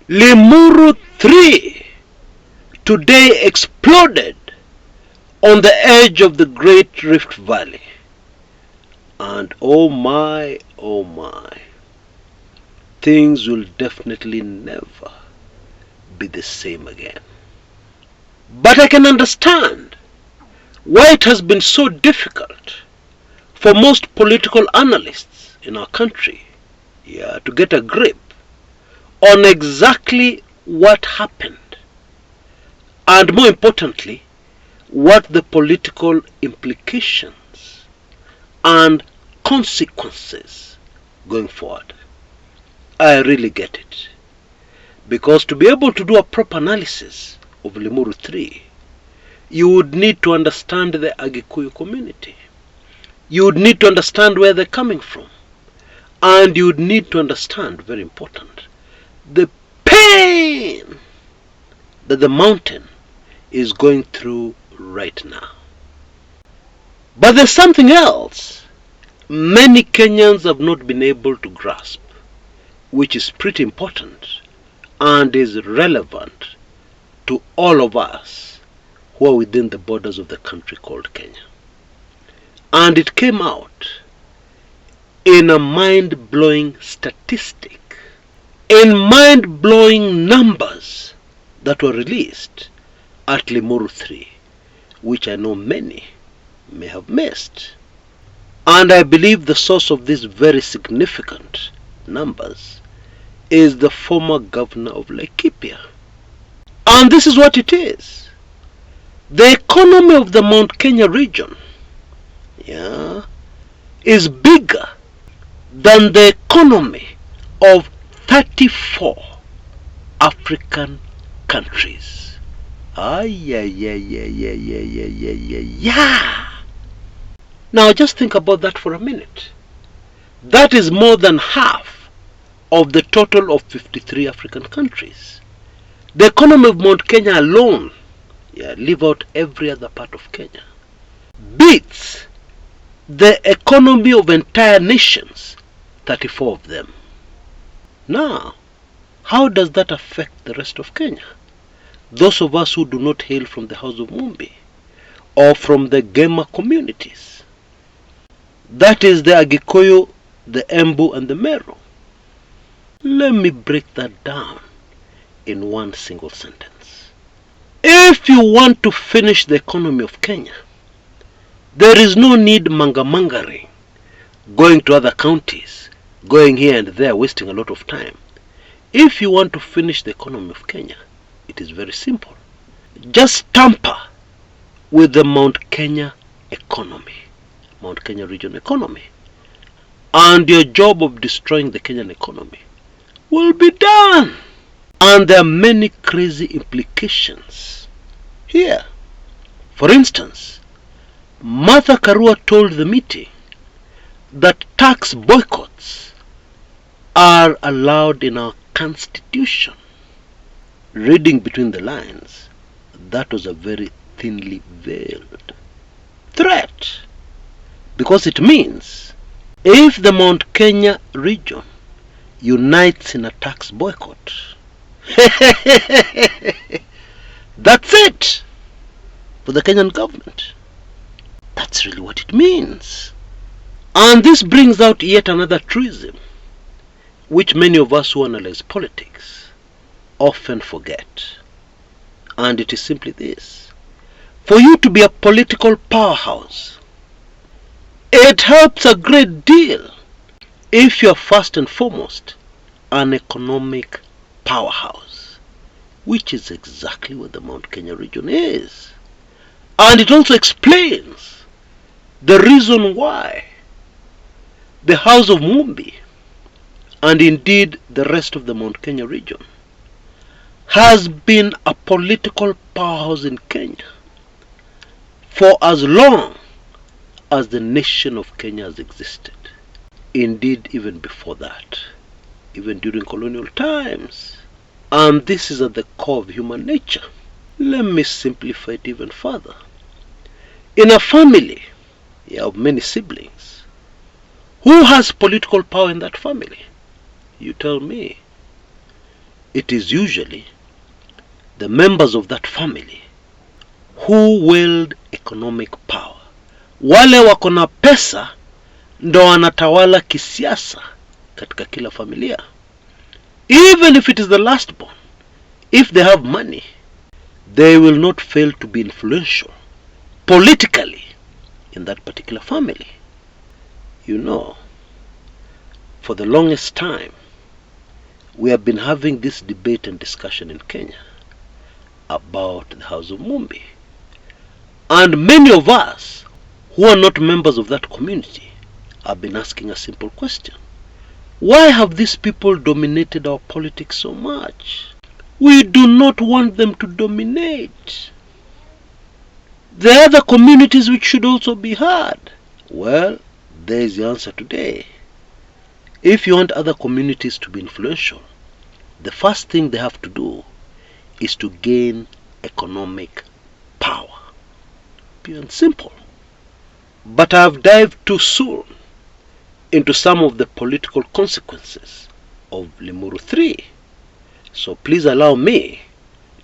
Limuru 3 today exploded on the edge of the Great Rift Valley. And oh my, things will definitely never be the same again. But I can understand why it has been so difficult for most political analysts in our country to get a grip on exactly what happened, and more importantly, what the political implications and consequences going forward. I really get it. Because to be able to do a proper analysis of Limuru 3, you would need to understand the Agikuyu community. You would need to understand where they're coming from. And you would need to understand, very important, the pain that the mountain is going through right now. But there's something else many Kenyans have not been able to grasp, which is pretty important and is relevant to all of us who are within the borders of the country called Kenya. And it came out in a mind-blowing statistic, in mind-blowing numbers that were released at Limuru 3, which I know many may have missed. And I believe the source of these very significant numbers is the former governor of Laikipia. And this is what it is. The economy of the Mount Kenya region is bigger than the economy of 34 African countries. Now just think about that for a minute. That is more than half of the total of 53 African countries. The economy of Mount Kenya alone, leave out every other part of Kenya, beats the economy of entire nations, 34 of them. Now, how does that affect the rest of Kenya? Those of us who do not hail from the house of Mumbi or from the Gema communities. That is the Agikuyu, the Embu and the Meru. Let me break that down in one single sentence. If you want to finish the economy of Kenya, there is no need mangamangering, going to other counties, going here and there, wasting a lot of time. If you want to finish the economy of Kenya, it is very simple. Just tamper with the Mount Kenya economy, Mount Kenya region economy, and your job of destroying the Kenyan economy will be done. And there are many crazy implications here. For instance, Martha Karua told the meeting that tax boycotts are allowed in our constitution. Reading between the lines, that was a very thinly veiled threat, because it means if the Mount Kenya region unites in a tax boycott, that's it for the Kenyan government. That's really what it means. And this brings out yet another truism, which many of us who analyze politics often forget. And it is simply this: for you to be a political powerhouse, it helps a great deal if you're first and foremost an economic powerhouse, which is exactly what the Mount Kenya region is. And it also explains the reason why the House of Mumbi, and indeed the rest of the Mount Kenya region, has been a political powerhouse in Kenya for as long as the nation of Kenya has existed. Indeed, even before that, even during colonial times. And this is at the core of human nature. Let me simplify it even further. In a family of many siblings, who has political power in that family? You tell me. it is usually the members of that family who wield economic power. Wale wako na pesa ndo wanatawala kisiasa katika kila familia. Even if it is the last born, if they have money, they will not fail to be influential politically in that particular family. You know, for the longest time, we have been having this debate and discussion in Kenya about the House of Mumbi. And many of us who are not members of that community have been asking a simple question. Why have these people dominated our politics so much? We do not want them to dominate. There are other communities which should also be heard. Well, there is the answer today. If you want other communities to be influential, the first thing they have to do is to gain economic power. Pure and simple. But I have dived too soon into some of the political consequences of Limuru 3. So please allow me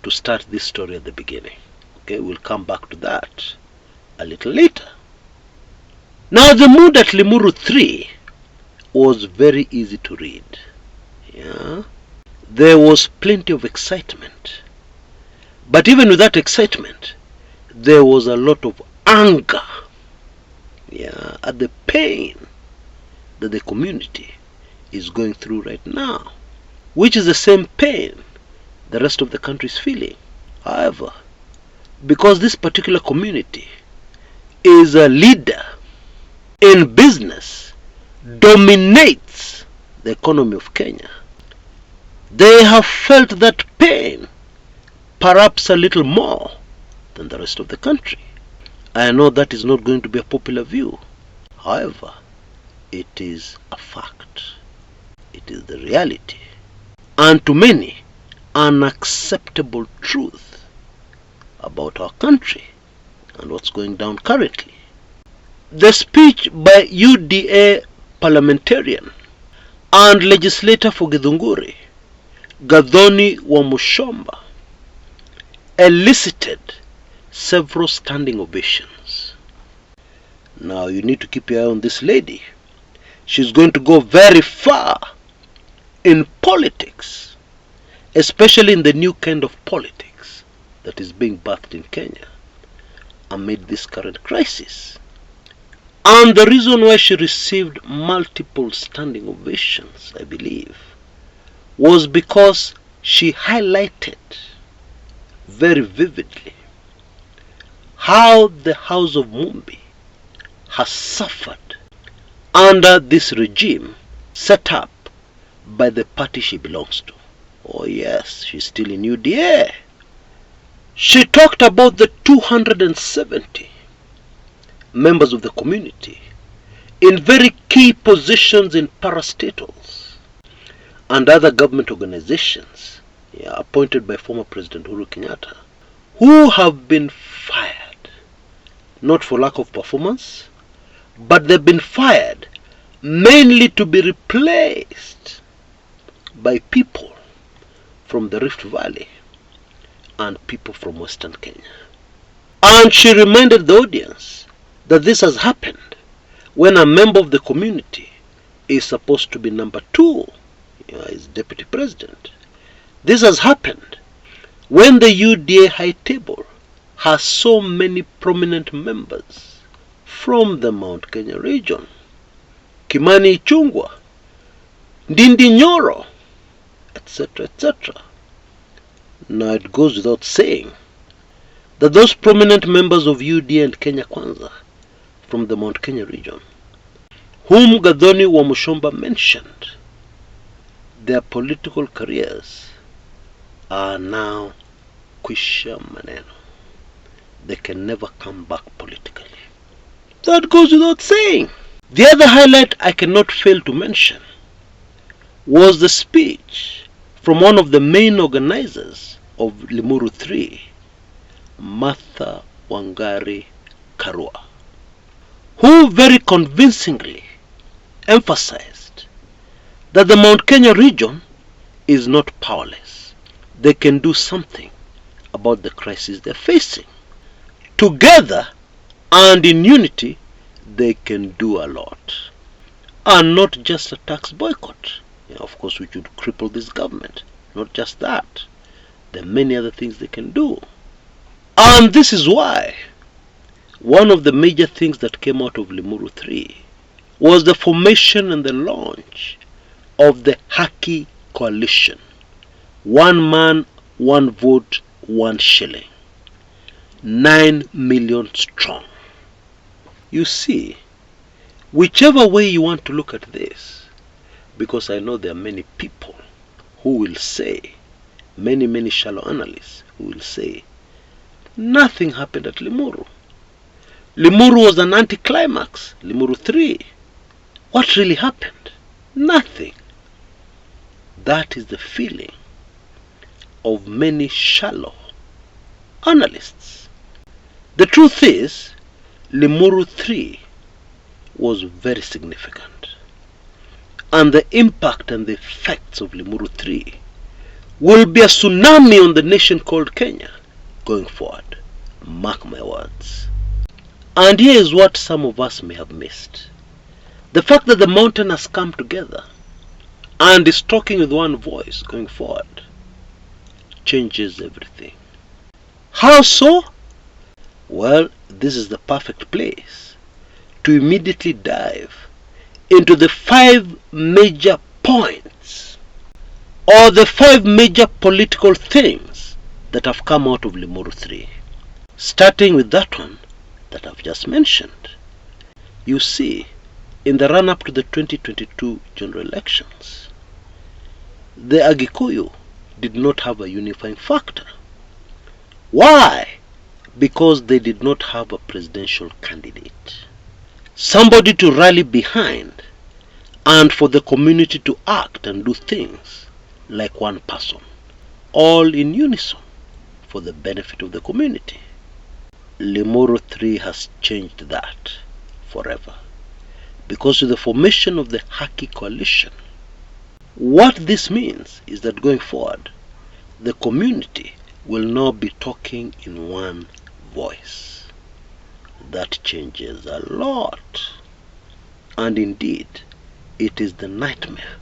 to start this story at the beginning. Okay, we'll come back to that a little later. Now, the mood at Limuru 3 was very easy to read. Yeah? There was plenty of excitement. But even with that excitement, there was a lot of anger, yeah, at the pain that the community is going through right now, which is the same pain the rest of the country is feeling. However, because this particular community is a leader in business, dominates the economy of Kenya, they have felt that pain perhaps a little more than the rest of the country. I know that is not going to be a popular view. However, it is a fact. It is the reality. And to many, an acceptable truth about our country and what's going down currently. The speech by UDA parliamentarian and legislator for Githunguri, Gathoni wa Mushomba, elicited several standing ovations. Now you need to keep your eye on this lady. She's going to go very far in politics, especially in the new kind of politics that is being birthed in Kenya amid this current crisis. And the reason why she received multiple standing ovations, I believe, was because she highlighted very vividly how the House of Mumbi has suffered under this regime set up by the party she belongs to. Oh yes, she's still in UDA. She talked about the 270 members of the community in very key positions in parastatals and other government organizations, appointed by former President Uhuru Kenyatta, who have been fired, not for lack of performance, but they've been fired mainly to be replaced by people from the Rift Valley and people from Western Kenya. And she reminded the audience that this has happened when a member of the community is supposed to be number 2, as deputy president. This has happened when the UDA high table has so many prominent members from the Mount Kenya region. Kimani Ichung'wah, Ndindi Nyoro, etc., etc. Now it goes without saying that those prominent members of UDA and Kenya Kwanza from the Mount Kenya region, whom Gathoni wa Mushomba mentioned, their political careers are now kwisha maneno. They can never come back politically. That goes without saying. The other highlight I cannot fail to mention was the speech from one of the main organizers of Limuru 3, Martha Wangari Karua, who very convincingly emphasized that the Mount Kenya region is not powerless. they can do something about the crisis they're facing. Together and in unity, they can do a lot. And not just a tax boycott, of course, which would cripple this government. Not just that. There are many other things they can do. And this is why one of the major things that came out of Limuru 3 was the formation and the launch of the Haky coalition. 1 man, 1 vote, 1 shilling. 9 million strong. You see, whichever way you want to look at this, because I know there are many people who will say, many shallow analysts who will say, nothing happened at Limuru. Limuru was an anticlimax. Limuru 3. What really happened? Nothing. That is the feeling of many shallow analysts. The truth is, Limuru 3 was very significant. And the impact and the effects of Limuru 3 will be a tsunami on the nation called Kenya going forward. Mark my words. And here is what some of us may have missed. The fact that the mountain has come together and is talking with one voice going forward changes everything. How so? Well, this is the perfect place to immediately dive into the 5 major points or the 5 major political things that have come out of Limuru 3. Starting with that one that I've just mentioned. You see, in the run-up to the 2022 general elections, the Agikuyu did not have a unifying factor. Why? Because they did not have a presidential candidate. Somebody to rally behind and for the community to act and do things like one person, all in unison for the benefit of the community. Limuru 3 has changed that forever, because with the formation of the Haky coalition, what this means is that going forward, the community will now be talking in one voice. That changes a lot. And indeed, it is the nightmare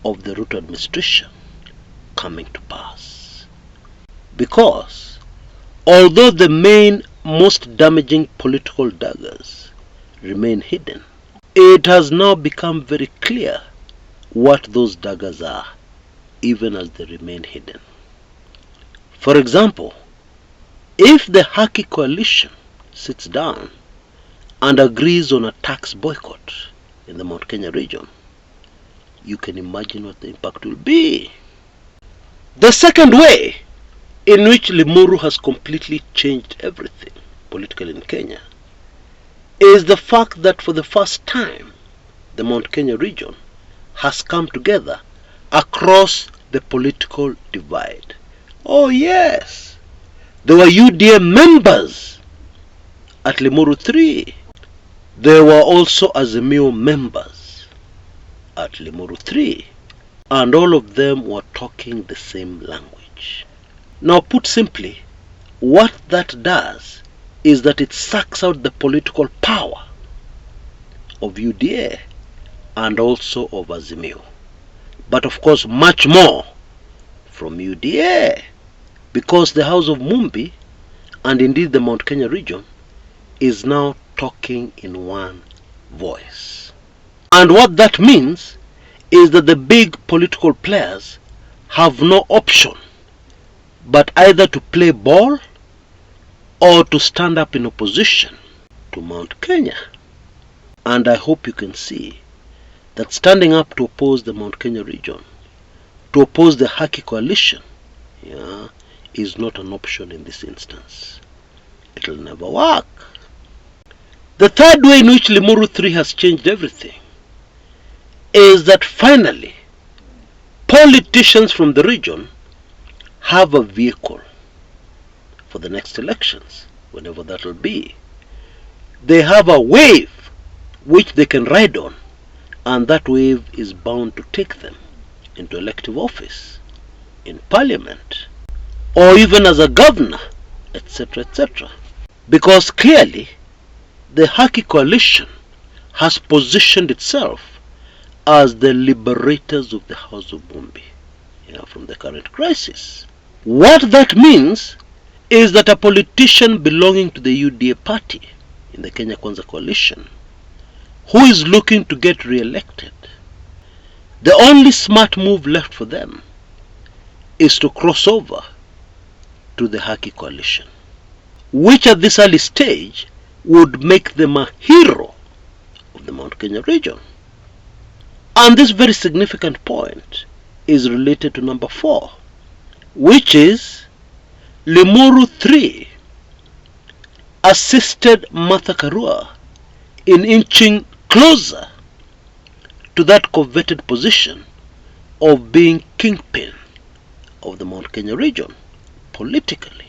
of the Ruto administration coming to pass. Because although the main, most damaging political daggers remain hidden, it has now become very clear what those daggers are, even as they remain hidden. For example, if the Haky coalition sits down and agrees on a tax boycott in the Mount Kenya region, you can imagine what the impact will be. The second way in which Limuru has completely changed everything politically in Kenya is the fact that for the first time, the Mount Kenya region has come together across the political divide. Oh yes, there were UDA members at Limuru 3. There were also Azimio members at Limuru 3. And all of them were talking the same language. Now put simply, what that does is that it sucks out the political power of UDA and also of Azimio. But of course much more from UDA, because the House of Mumbi and indeed the Mount Kenya region is now talking in one voice. And what that means is that the big political players have no option but either to play ball or to stand up in opposition to Mount Kenya. And I hope you can see that standing up to oppose the Mount Kenya region, to oppose the Haky coalition, is not an option in this instance. It will never work. The third way in which Limuru 3 has changed everything is that finally politicians from the region have a vehicle for the next elections, whenever that will be. They have a wave which they can ride on, and that wave is bound to take them into elective office, in parliament, or even as a governor, etc., etc. Because clearly, the Haky coalition has positioned itself as the liberators of the House of Mumbi, from the current crisis. What that means is that a politician belonging to the UDA party in the Kenya Kwanza coalition who is looking to get re-elected, the only smart move left for them is to cross over to the Haky coalition, which at this early stage would make them a hero of the Mount Kenya region. And this very significant point is related to number 4, which is Limuru 3 assisted Martha Karua in inching closer to that coveted position of being kingpin of the Mount Kenya region politically,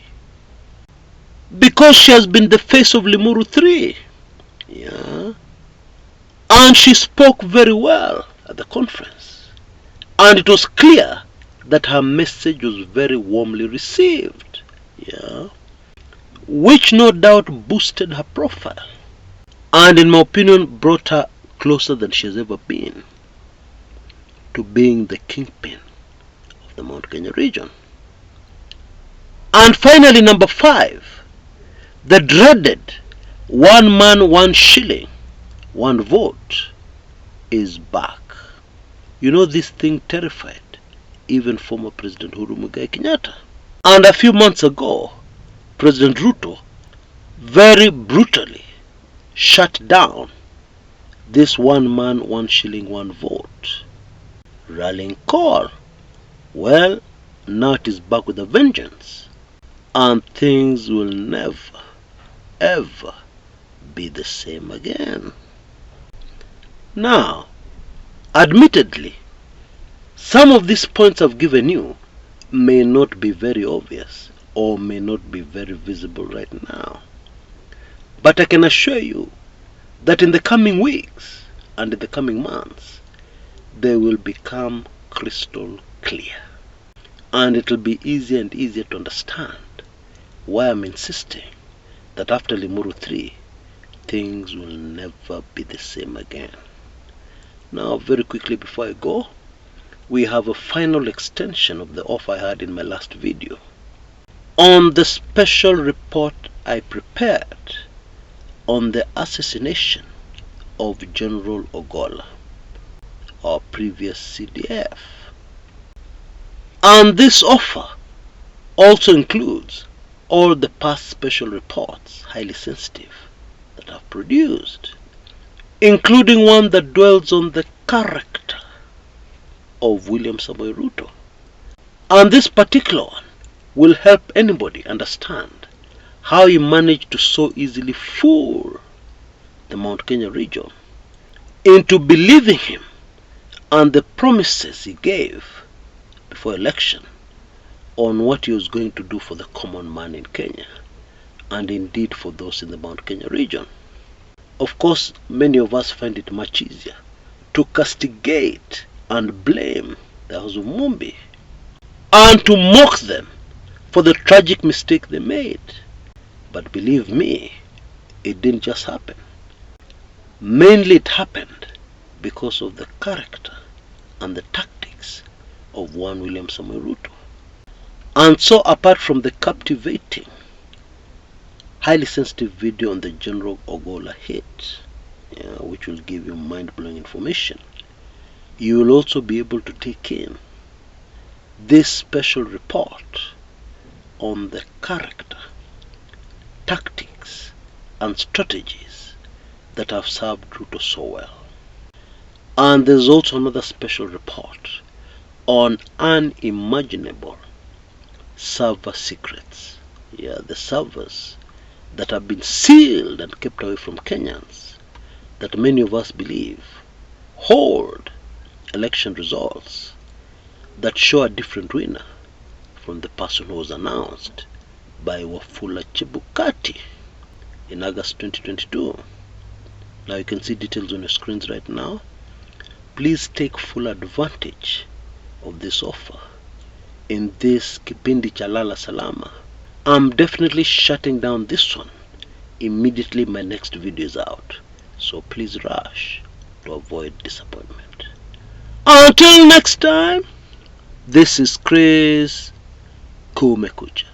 because she has been the face of Limuru 3, and she spoke very well at the conference, and it was clear that her message was very warmly received, which no doubt boosted her profile, and in my opinion brought her closer than she has ever been to being the kingpin of the Mount Kenya region. And finally, number 5, the dreaded 1 man, 1 shilling, 1 vote is back. This thing terrified even former President Uhuru Muigai Kenyatta. And a few months ago, President Ruto very brutally shut down this 1 man, 1 shilling, 1 vote rallying call. Well, now it is back with a vengeance, and things will never, ever be the same again. Now, admittedly, some of these points I've given you may not be very obvious or may not be very visible right now. But I can assure you that in the coming weeks and in the coming months, they will become crystal clear. And it will be easier and easier to understand why I'm insisting that after Limuru 3, things will never be the same again. Now, very quickly before I go, we have a final extension of the offer I had in my last video on the special report I prepared on the assassination of General Ogolla, our previous CDF. And this offer also includes all the past special reports, highly sensitive, that I've produced, including one that dwells on the character of William Samoei Ruto. And this particular one will help anybody understand how he managed to so easily fool the Mount Kenya region into believing him and the promises he gave before election on what he was going to do for the common man in Kenya, and indeed for those in the Mount Kenya region. Of course, many of us find it much easier to castigate and blame the House of Mumbi and to mock them for the tragic mistake they made. But believe me, it didn't just happen. Mainly it happened because of the character and the tactics of one William Samoei Ruto. And so, apart from the captivating, highly sensitive video on the General Ogolla hit, which will give you mind-blowing information, you will also be able to take in this special report on the character, tactics, and strategies that have served Ruto so well. And there's also another special report on unimaginable server secrets. The servers that have been sealed and kept away from Kenyans, that many of us believe hold election results that show a different winner from the person who was announced by Wafula Chebukati in August 2022. Now you can see details on your screens right now. Please take full advantage of this offer. in this kipindi cha Lala Salama, I'm definitely shutting down this one immediately my next video is out. So please rush to avoid disappointment. Until next time, this is Chris Kumekucha.